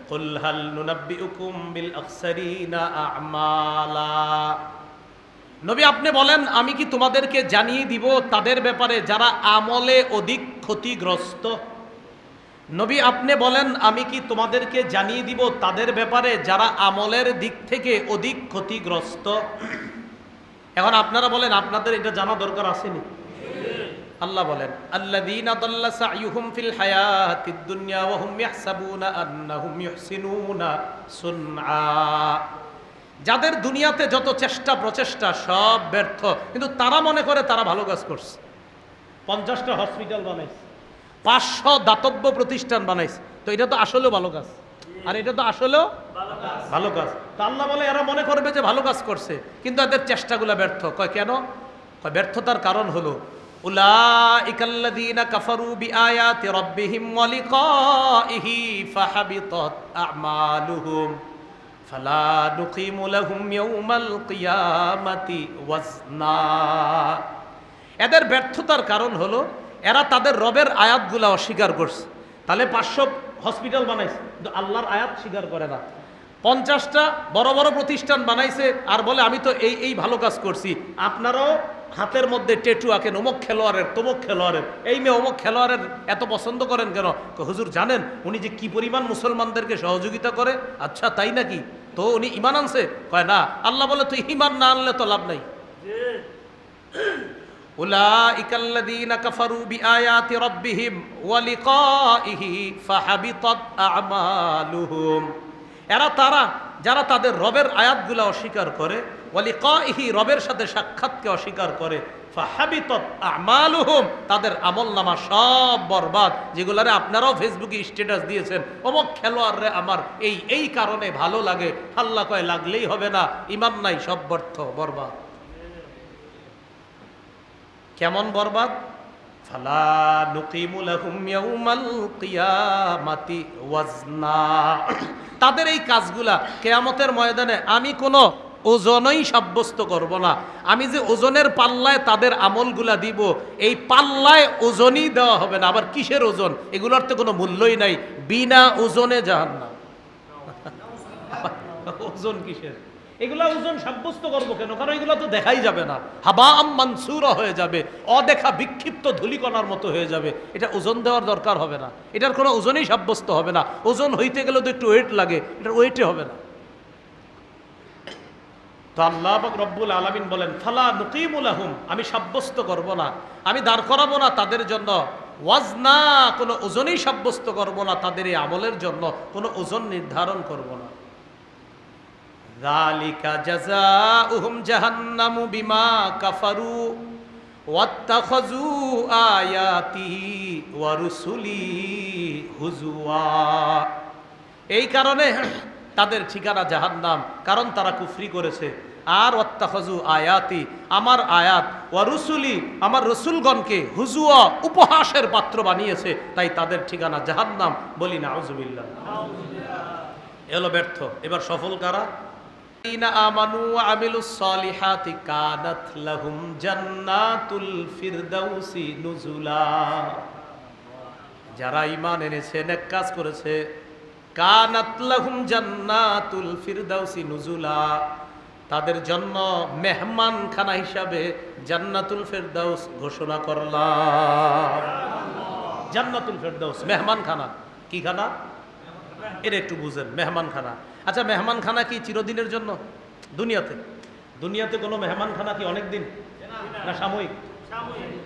কুল হাল নুনাব্বিউকুম বিল আখসারিনা আমালা। নবী আপনি বলেন আমি কি তোমাদেরকে জানিয়ে দিব তাদের ব্যাপারে যারা আমলে অধিক ক্ষতিগ্রস্ত। নবী আপনি বলেন আমি কি তোমাদেরকে জানিয়ে দিব তাদের ব্যাপারে যারা আমলের দিক থেকে অধিক ক্ষতিগ্রস্ত। এখন আপনারা বলেন আপনাদের এটা জানা দরকার আসেনি? আল্লাহ বলেন আল্লাযীনা দাল্লা সা'য়ুহুম ফিল হায়াতিদ দুনিয়া ওয়া হুম ইয়াহসাবুনা আন্নাহুম ইহসিনুনা সুনআ। যাদের দুনিয়াতে যত চেষ্টা প্রচেষ্টা সব ব্যর্থ, কিন্তু তারা মনে করে তারা ভালো কাজ করছে। 50টা হসপিটাল বানাইছে, 500 দাতব্য প্রতিষ্ঠান বানাইছে, তো এটা তো আসলেও ভালো কাজ, আর এটা তো আসলেও ভালো কাজ। তো আল্লাহ বলে এরা মনে করবে যে ভালো কাজ করছে, কিন্তু এদের চেষ্টাগুলো ব্যর্থ। কয় কেন? কয় ব্যর্থতার কারণ হলো উলাইকাল্লাযীনা কাফারু বিআয়াতি রাব্বিহিম ওয়া লিকাইহি ফাহাবিতাত আ'মালুহুম ফালা নুকিমু লাহুম ইয়াওমাল কিয়ামাতি ওয়াজনা। এদের ব্যর্থতার কারণ হলো এরা তাদের রবের আয়াতগুলো অস্বীকার করছে। তাহলে 500 হসপিটাল বানাইছে কিন্তু আল্লাহর আয়াত স্বীকার করে না। 50টা বড় বড় প্রতিষ্ঠান বানাইছে আর বলে আমি তো এই ভালো কাজ করছি। আপনারাও হাতের মধ্যে টেটু আঁকেন অমুক খেলোয়াড়ের তমুক খেলোয়াড়ের, এই মেয়ে অমুক খেলোয়াড়ের এত পছন্দ করেন কেন? হুজুর জানেন উনি যে কি পরিমাণ মুসলমানদেরকে সহযোগিতা করে। আচ্ছা তাই নাকি? তো উনি ঈমান আনছে? কয় না। আল্লাহ বলে তুই ঈমান না আনলে তো লাভ নাই। উলাইকাল্লাযীনা কাফারু বিআয়াতি রাব্বিহিম ওয়া লিকাইহি ফাহাবিতাত আ'মালুহুম। এরা তারা যারা তাদের রবের আয়াতগুলো অস্বীকার করে, ওয়া লিকাইহি রবের সাথে সাক্ষাৎকে অস্বীকার করে, ফাহাবিতাত আ'মালুহুম তাদের আমলনামা সব বরবাদ। যেগুলারে আপনারাও ফেসবুকে স্ট্যাটাস দিয়েছেন অমুক খেলোয়াড়রে আমার এই কারণে ভালো লাগে। আল্লাহ কয় লাগলেই হবে না, ঈমান নাই, সব ব্যর্থ বরবাদ। কেমন বরবাদ? ফালা নুকিমু লাহুম ইয়াউমাল কিয়ামাতি ওয়াজনা। তাদের এই কাজগুলা কিয়ামতের ময়দানে আমি কোনো ওজনই সাব্যস্ত করব না। আমি যে ওজনের পাল্লায় তাদের আমলগুলা দিব, এই পাল্লায় ওজনই দেওয়া হবে না। আবার কিসের ওজন? এগুলোর তো কোনো মূল্যই নাই, বিনা ওজনে জাহান্নাম। ওজন কিসের? এগুলা ওজন সাব্যস্ত করবো কেন? কারণ এগুলো তো দেখাই যাবে না, হাবাম মানসুরা হয়ে যাবে, অদেখা বিক্ষিপ্ত ধূলিকণার মতো হয়ে যাবে। এটা ওজন দেওয়ার দরকার হবে না, এটার কোনো ওজনই সাব্যস্ত হবে না। ওজন হইতে গেলে তো একটু ওয়েট লাগে, এটার ওয়েটে হবে না। তো আল্লাহ পাক রব্বুল আলামিন বলেন ফালা নুকিমু লাহুম, আমি সাব্যস্ত করব না, আমি দাঁড় করাবো না তাদের জন্য ওয়াজনা, কোনো ওজনই সাব্যস্ত করব না তাদের এই আমলের জন্য, কোনো ওজন নির্ধারণ করব না। যালিকা জাযাউহুম জাহান্নামু বিমা কাফারু ওয়াত্তাখাযু আয়াতি ওয়া রুসুলি হুজুয়া। এই কারণে তাদের ঠিকানা জাহান্নাম, কারণ তারা কুফরি করেছে। আর ওয়াত্তাখাযু আয়াতি, আমার আয়াত, ওয়া রুসুলি, আমার রসুলগণকে হুজুয়া, উপহাসের পাত্র বানিয়েছে, তাই তাদের ঠিকানা জাহান্নাম। বলি নাউযুবিল্লাহ। এলো ব্যর্থ। এবার সফল কারা? আমানু ওয়া আমিলুস সালিহাতি কানাত লাহুম জান্নাতুল ফিরদাউসি নুজুলা। যারা ঈমান এনেছে, নেক কাজ করেছে, কানাত লাহুম জান্নাতুল ফিরদাউসি নুজুলা, তাদের জন্য মেহমানখানা হিসাবে জান্নাতুল ফিরদাউস ঘোষণা করলাম। জান্নাতুল ফিরদাউস মেহমানখানা। কি খানা? এটা একটু বুঝেন, মেহমানখানা। আচ্ছা মেহমানখানা কি চিরদিনের জন্য? দুনিয়াতে কোনো মেহমানখানা কি অনেক দিন না সাময়িক?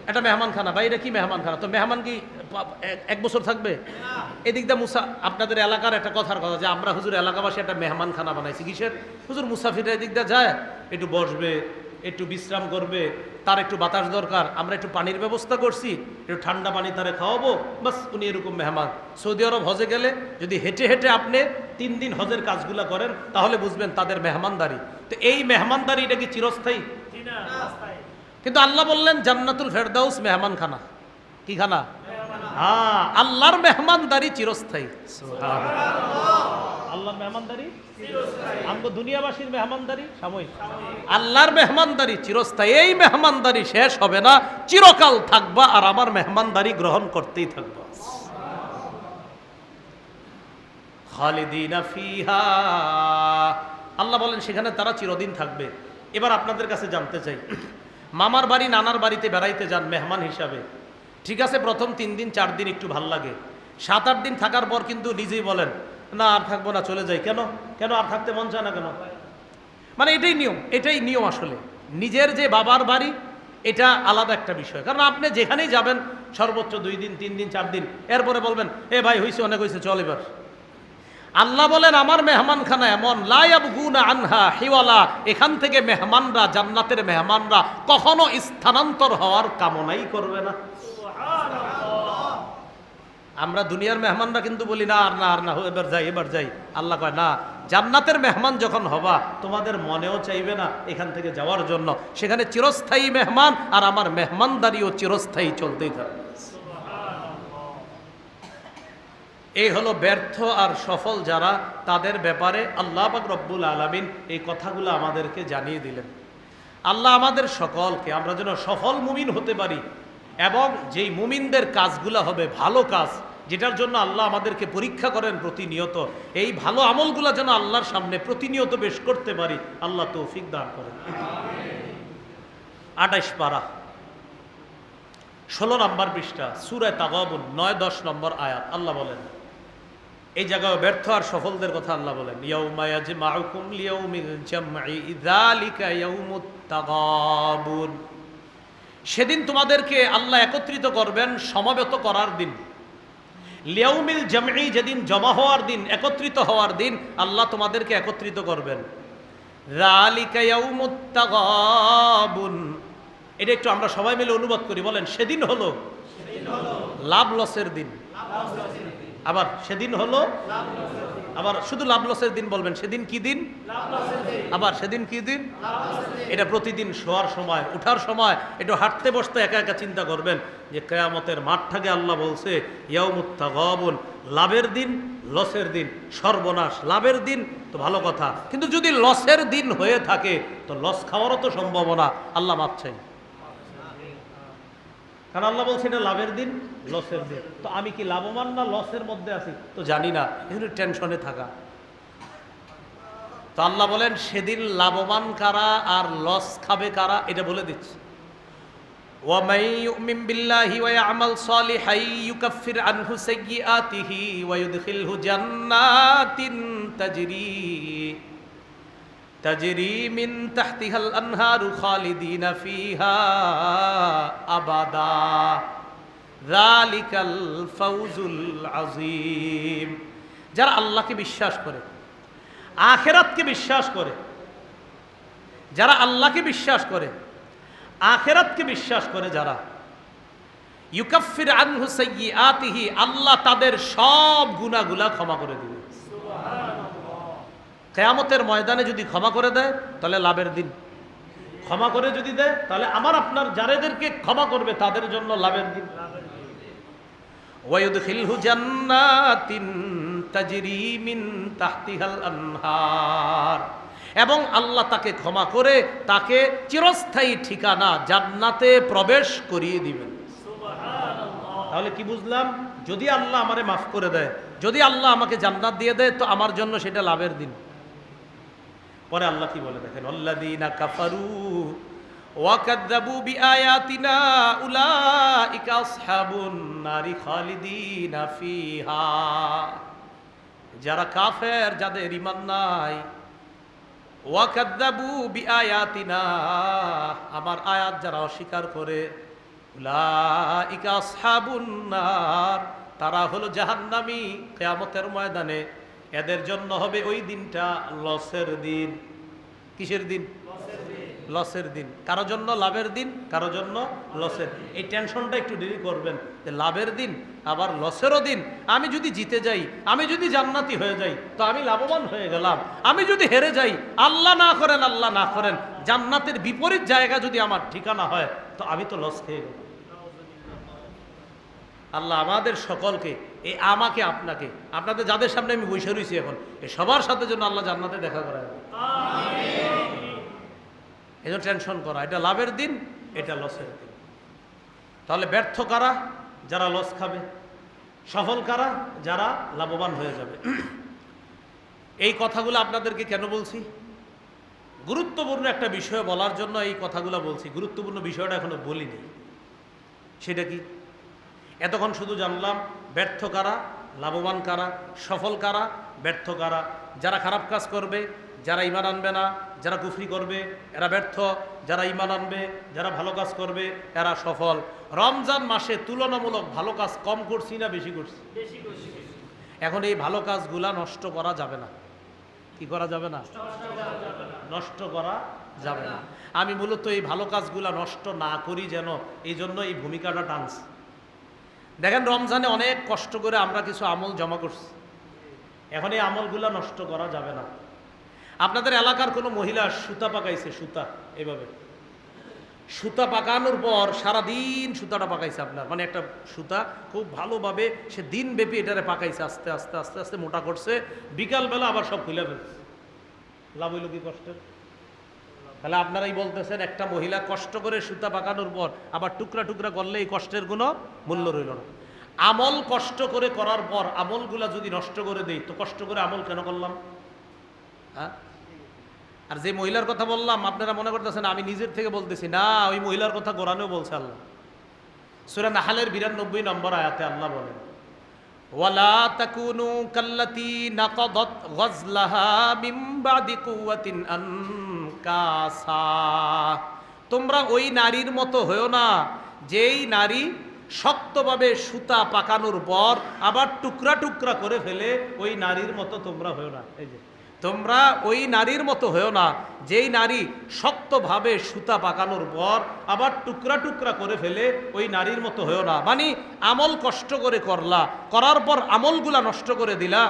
এটা মেহমানখানা। ভাই এটা কি মেহমানখানা? তো মেহমান কি 1 বছর থাকবে? এদিক দিয়ে মুসা, আপনাদের এলাকার একটা কথার কথা যে আমরা হুজুর এলাকাবাসী একটা মেহমানখানা বানাইছি। কিসের? হুজুর মুসাফিররা এদিক দিয়ে যায়, একটু বসবে, একটু বিশ্রাম করবে, তার একটু বাতাস দরকার, আমরা একটু পানির ব্যবস্থা করছি, একটু ঠান্ডা পানি তারে খাওয়াবো, বাস উনি এরকম মেহমান। সৌদি আরব হজে গেলে যদি হেঁটে হেঁটে আপনি 3 দিন হজের কাজগুলা করেন তাহলে বুঝবেন তাদের মেহমানদারি। তো এই মেহমানদারি এটা কি চিরস্থায়ী? কিন্তু আল্লাহ বললেন জান্নাতুল ফেরদাউস মেহমানখানা। কি খানা? হ্যাঁ, আল্লাহর মেহমানদারি চিরস্থায়ী। আল্লাহর মেহমানদারি চিরস্থায়ী, আমগো দুনিয়াবাসীর মেহমানদারি সাময়িক। আল্লাহর মেহমানদারি চিরস্থায়ী। এই মেহমানদারি শেষ হবে না, চিরকাল থাকবা, আর আমার মেহমানদারি গ্রহণ করতেই থাকবা। খালিদিনা ফিহা, আল্লাহ বলেন সেখানে তারা চিরদিন থাকবে। এবার আপনাদের কাছে জানতে চাই, মামার বাড়ি নানার বাড়িতে বেড়াইতে যান মেহমান হিসাবে, ঠিক আছে প্রথম 3 দিন 4 দিন একটু ভাল লাগে, 7-8 দিন থাকার পর কিন্তু নিজেই বলেন না আর থাকবো না, চলে যাই। কেন কেন আর থাকতে মন চায় না কেন? মানে এটাই নিয়ম আসলে। নিজের যে বাবার বাড়ি এটা আলাদা একটা বিষয়, কারণ আপনি যেখানেই যাবেন সর্বোচ্চ 2 দিন 3 দিন 4 দিন, এরপরে বলবেন এ ভাই হইছে অনেক হয়েছে চল এবার। আল্লাহ বলেন আমার মেহমানখানা এমন লা ইয়াবগুনা আনহা হিওয়ালা, এখান থেকে মেহমানরা, জান্নাতের মেহমানরা কখনো স্থানান্তর হওয়ার কামনাই করবে না। আমরা দুনিয়ার মেহমানরা কিন্তু বলি না আর না এবার যাই। আল্লাহ কয় না, জান্নাতের মেহমান যখন হবা তোমাদের মনেও চাইবে না এখান থেকে যাওয়ার জন্য, সেখানে চিরস্থায়ী মেহমান আর আমার মেহমানদারিও চিরস্থায়ী চলতেই থাকবে। এই হলো ব্যর্থ আর সফল যারা, তাদের ব্যাপারে আল্লাহ পাক রব্বুল আলামিন এই কথাগুলো আমাদেরকে জানিয়ে দিলেন। আল্লাহ আমাদের সকলকে, আমরা যেন সফল মুমিন হতে পারি, এবং যেই মুমিনদের কাজগুলো হবে ভালো কাজ, যেটার জন্য আল্লাহ আমাদেরকে পরীক্ষা করেন প্রতিনিয়ত, এই ভালো আমলগুলো যেন আল্লাহর সামনে প্রতিনিয়ত পেশ করতে পারি, আল্লাহ তৌফিক দান করেন। 28 পারা 16 নম্বর পৃষ্ঠা, সূরা তাগাবুন 9-10 নম্বর আয়াত। আল্লাহ বলেন, এই জায়গায় ব্যর্থ আর সফলদের কথা আল্লাহ বলেন, ইয়াউমা ইয়াজমাউকুম লিয়াউমিল জামঈ যালিকা ইয়াউমুত তাগাবুন, সেদিন তোমাদেরকে আল্লাহ একত্রিত করবেন, সমবেত করার দিন। লিয়াউমিল জামঈ, যেদিন জমা হওয়ার দিন, একত্রিত হওয়ার দিন আল্লাহ তোমাদেরকে একত্রিত করবেন। যালিকা ইয়াউমুত তাগাবুন, এটা একটু আমরা সবাই মিলে অনুবাদ করি, বলেন সেদিন হলো লাভ লসের দিন। আবার সেদিন হলো, আবার শুধু লাভ লসের দিন বলবেন, সেদিন কি দিন? আবার সেদিন কি দিন? এটা প্রতিদিন শোয়ার সময়, উঠার সময় একটু হাঁটতে বসতে একা একা চিন্তা করবেন যে কিয়ামতের মাঠটাকে আল্লাহ বলছে ইয়াউমুত তাগাবুন, লাভের দিন লসের দিন, সর্বনাশ। লাভের দিন তো ভালো কথা, কিন্তু যদি লসের দিন হয়ে থাকে তো লস খাওয়ারও তো সম্ভাবনা। আল্লাহ মাপ চাই, কারণ আল্লাহ বলছে এটা লাভের দিন লসের দিন। তো আমি কি লাভবান না লসের মধ্যে আছি তো জানি না, এখানে টেনশনে থাকা। তো আল্লাহ বলেন সেদিন লাভবান কারা আর লস খাবে কারা এটা বলে দিচ্ছে। ওয়ামাই ইউমিন বিল্লাহি ওয়া ইয়ামাল সালিহান ইউকাফির আনহু সাইয়্যাতিহি ওয়া ইউদখিলহু জান্নাতিন তাজরি মিন তাহতিহাল আনহারু খালিদিনা ফিহা আবাদা যালিকাল ফাউজুল আযীম। যারা আল্লাহকে বিশ্বাস করে, আখিরাতকে বিশ্বাস করে, যারা আল্লাহকে বিশ্বাস করে, আখিরাতকে বিশ্বাস করে, যারা ইউকাফির আনহু সাইয়্যাতিহি, আল্লাহ তাদের সব গুনাহগুলো ক্ষমা করে দিবে। কিয়ামতের ময়দানে যদি ক্ষমা করে দেয় তাহলে লাভের দিন, ক্ষমা করে যদি দেয় তাহলে আমার আপনার যাদেরকে ক্ষমা করবে তাদের জন্য লাভের দিন। ওয়া ইউদখিলহু জান্নাতিন তাজরি মিন তাহতিহাল আনহার, এবং আল্লাহ তাকে ক্ষমা করে তাকে চিরস্থায়ী ঠিকানা জান্নাতে প্রবেশ করিয়ে দিবেন। তাহলে কি বুঝলাম? যদি আল্লাহ আমারে মাফ করে দেয়, যদি আল্লাহ আমাকে জান্নাত দিয়ে দেয় তো আমার জন্য সেটা লাভের দিন। পরে আল্লাহ কি বলে দেখেন, আল্লাযীনা কাফারু ওয়া কাযযাবু বিআয়াতিনা উলাইকা আসহাবুন নারি খালিদিনা ফিহা, যারা কাফের, যাদের ঈমান নাই, ওয়া কাযযাবু বিআয়াতিনা, আমার আয়াত যারা অস্বীকার করে, উলাইকা আসহাবুন নার, তারা হলো জাহান্নামী। কিয়ামতের ময়দানে এদের জন্য হবে ওই দিনটা লসের দিন। কিসের দিন? লসের দিন। কারো জন্য লাভের দিন, কারো জন্য লসের। এই টেনশনটা একটু দেরি করবেন যে লাভের দিন আবার লসেরও দিন। আমি যদি জিতে যাই, আমি যদি জান্নাতি হয়ে যাই তো আমি লাভবান হয়ে গেলাম। আমি যদি হেরে যাই, আল্লাহ না করেন, আল্লাহ না করেন, জান্নাতের বিপরীত জায়গা যদি আমার ঠিকানা হয় তো আমি তো লস খেয়ে গেলাম। আল্লাহ আমাদের সকলকে, এই আমাকে আপনাকে, আপনাদের যাদের সামনে আমি বসে রয়েছি এখন, এই সবার সাথে জন্য আল্লাহ জান্নাতে দেখা করায়। এই জন্য টেনশন করা, এটা লাভের দিন, এটা লসের দিন। তাহলে ব্যর্থ কারা? যারা লস খাবে। সফল কারা? যারা লাভবান হয়ে যাবে। এই কথাগুলো আপনাদেরকে কেন বলছি? গুরুত্বপূর্ণ একটা বিষয় বলার জন্য এই কথাগুলো বলছি। গুরুত্বপূর্ণ বিষয়টা এখনো বলিনি। সেটা কি? এতক্ষণ শুধু জানলাম ব্যর্থ কারা, লাভবান কারা, সফল কারা, ব্যর্থ কারা। যারা খারাপ কাজ করবে, যারা ঈমান আনবে না, যারা কুফরি করবে এরা ব্যর্থ, যারা ঈমান আনবে, যারা ভালো কাজ করবে এরা সফল। রমজান মাসে তুলনামূলক ভালো কাজ কম করছি না বেশি করছি? এখন এই ভালো কাজগুলা নষ্ট করা যাবে না। কি করা যাবে না? নষ্ট করা যাবে না। আমি মূলত এই ভালো কাজগুলা নষ্ট না করি যেন, এই জন্য এই ভূমিকাটা টানছি। দেখেন, রমজানে অনেক কষ্ট করে আমরা কিছু আমল জমা করছি। এখন এই আমলগুলা নষ্ট করা যাবে না। আপনাদের এলাকার কোনো মহিলা সুতা পাকাইছে, সুতা এভাবে সুতা পাকানোর পর সারাদিন সুতাটা পাকাইছে আপনার, মানে একটা সুতা খুব ভালোভাবে সে দিনব্যাপী এটারে পাকাইছে, আস্তে আস্তে আস্তে আস্তে মোটা করছে, বিকালবেলা আবার সব খুলে ফেলছে। লাভ হইল কি কষ্টের? তাহলে আপনারাই বলতেছেন একটা মহিলা কষ্ট করে সুতা পাকানোর পর আবার টুকরা টুকরা করলে এই কষ্টের কোনো মূল্য রইল না। আমল কষ্ট করে করার পর আমলগুলা যদি নষ্ট করে দেই তো কষ্ট করে আমল কেন করলাম? হ্যাঁ, আর যে মহিলার কথা বললাম আপনারা মনে করতেছেন আমি নিজের থেকে বলতেছি না, ওই মহিলার কথা কোরআনেও বলছে আল্লাহ। সূরা নাহলের 92 নম্বর আয়াতে আল্লাহ বলেন, ওয়ালা তাকুনু কাল্লাতী নাকাদাত গাজলাহা মিন বাদি কুওয়াতিন আনকাসা। তোমরা ওই নারীর মতো হয়ো না যেই নারী শক্তভাবে সুতা পাকানোর পর আবার টুকরা টুকরা করে ফেলে, ওই নারীর মতো তোমরা হয়ো না। এই যে তোমরা ওই নারীর মতো হয়েও না যেই নারী শক্তভাবে সুতা পাকানোর পর আবার টুকরা টুকরা করে ফেলে, ওই নারীর মতো হয়েও না। মানে আমল কষ্ট করে করলা, করার পর আমলগুলা নষ্ট করে দিলা।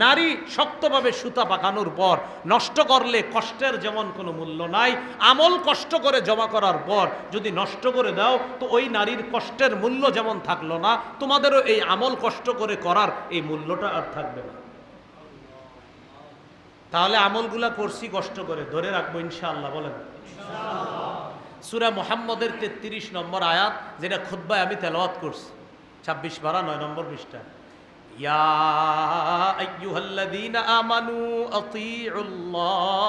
নারী শক্তভাবে সুতা পাকানোর পর নষ্ট করলে কষ্টের যেমন কোনো মূল্য নাই, আমল কষ্ট করে জমা করার পর যদি নষ্ট করে দাও তো ওই নারীর কষ্টের মূল্য যেমন থাকলো না, তোমাদেরও এই আমল কষ্ট করে করার এই মূল্যটা আর থাকবে না। তাহলে আমলগুলা করছি কষ্ট করে, ধরে রাখবো ইনশাআল্লাহ। বলেন সূরা মুহাম্মদের 33 নম্বর আয়াত, যেটা খুতবায় আমি তেলাওয়াত করছি, 26 পারা 9 নম্বর পৃষ্ঠা। ইয়া আইয়ুহাল্লাযীনা আমানু আতিউল্লাহ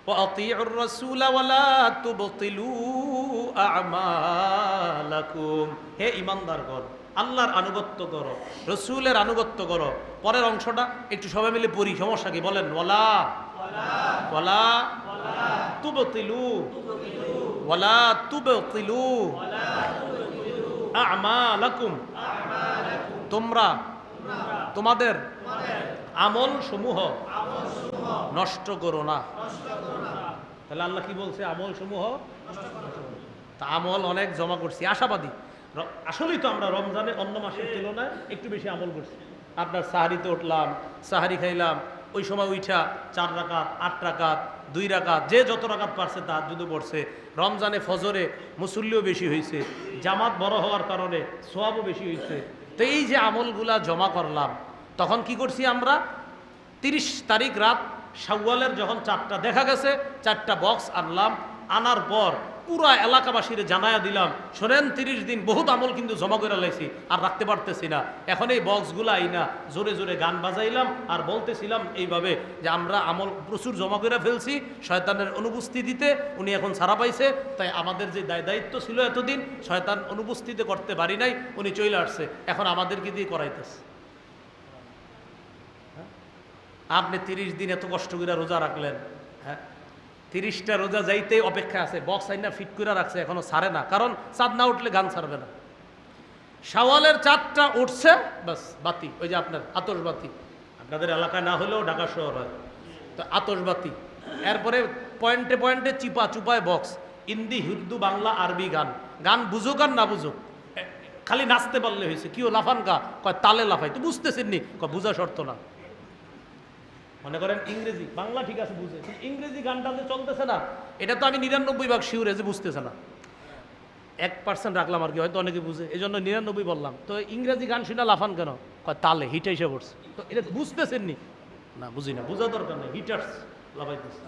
ওয়া আতিউর রাসূলা ওয়া লা তুবতিলু আমালাকুম। হে ঈমানদারগণ, আল্লাহর আনুগত্য করো, রসুলের আনুগত্য করো। পরের অংশটা একটু সবাই মিলে পড়ি, সমস্যা কি? বলেন ওয়ালা ওয়ালা তুবতিলু ওয়ালা তুবতিলু আমালাকুম। তোমরা তোমাদের আমল সমূহ নষ্ট করো না। তাহলে আল্লাহ কি বলছে? আমল সমূহ। তা আমল অনেক জমা করছি, আশাবাদী। আসলেই তো আমরা রমজানে অন্য মাসের তুলনায় একটু বেশি আমল করছি। আপনার সাহারিতে উঠলাম, সাহারি খাইলাম, ওই সময় উঠা 4 রাকাত, 8 রাকাত, 2 রাকাত, যে যত রাকাত পারছে তাহাজ্জুদও পড়ছে। রমজানে ফজরে মুসল্লিও বেশি হয়েছে, জামাত বড় হওয়ার কারণে সওয়াবও বেশি হয়েছে। তো এই যে আমলগুলা জমা করলাম, তখন কি করছি আমরা? 30 তারিখ রাত শাওয়ালের যখন 4টা দেখা গেছে, 4টা বক্স আনলাম। আনার পর পুরা এলাকাবাসীর জানায়া দিলাম, শোনেন 30 দিন বহুত আমল কিন্তু জমা করে লাইছি, আর রাখতে পারতেছি না। এখন এই বক্সগুলো আইনা জোরে জোরে গান বাজাইলাম আর বলতেছিলাম এইভাবে যে আমরা আমল প্রচুর জমা করে ফেলছি, শয়তানের অনুপস্থিতিতে উনি এখন ছাড়া পাইছে, তাই আমাদের যে দায়িত্ব ছিল এতদিন শয়তান অনুপস্থিতি করতে পারি নাই, উনি চলে আসছে, এখন আমাদেরকে দিয়ে করাইতেছে। আপনি 30 দিন এত কষ্ট করে রোজা রাখলেন, হ্যাঁ, 30টা রোজা যাইতে অপেক্ষা আছে, বক্স আইনা ফিট করে রাখছে, এখনো ছাড়ে না, কারণ চাঁদ না উঠলে গান ছাড়বে না। শাওয়ালের 4টা উঠছে, বাস বাতি, ওই যে আপনার আতশবাতি, আপনাদের এলাকায় না হলেও ঢাকা শহর হয় তো আতশবাতি। এরপরে পয়েন্টে পয়েন্টে চিপা চুপায় বক্স, হিন্দি, উর্দু, বাংলা, আরবি গান। গান বুঝুক আর না বুঝুক, খালি নাচতে পারলে হয়েছে। কিও লাফান গা? কয় তালে লাফাই। তো বুঝতেছেন নি? কয় বুঝা শর্ত না। মনে করেন ইংরেজি, বাংলা ঠিক আছে বুঝে, ইংরেজি গানটা যে চলতেছে না, এটা তো আমি 99% শিওর যে বুঝতেছে না। 1% রাখলাম আর কি, হয়তো অনেকে বুঝে, এই জন্য 99 বললাম। তো ইংরেজি গান শুনে লাফান কেন? কয় তালে হিট এসে পড়ছে। তো এটা বুঝতেছেন নি? না বুঝি না, বোঝা দরকার নেই, হিটার্স লাফাইতেছে।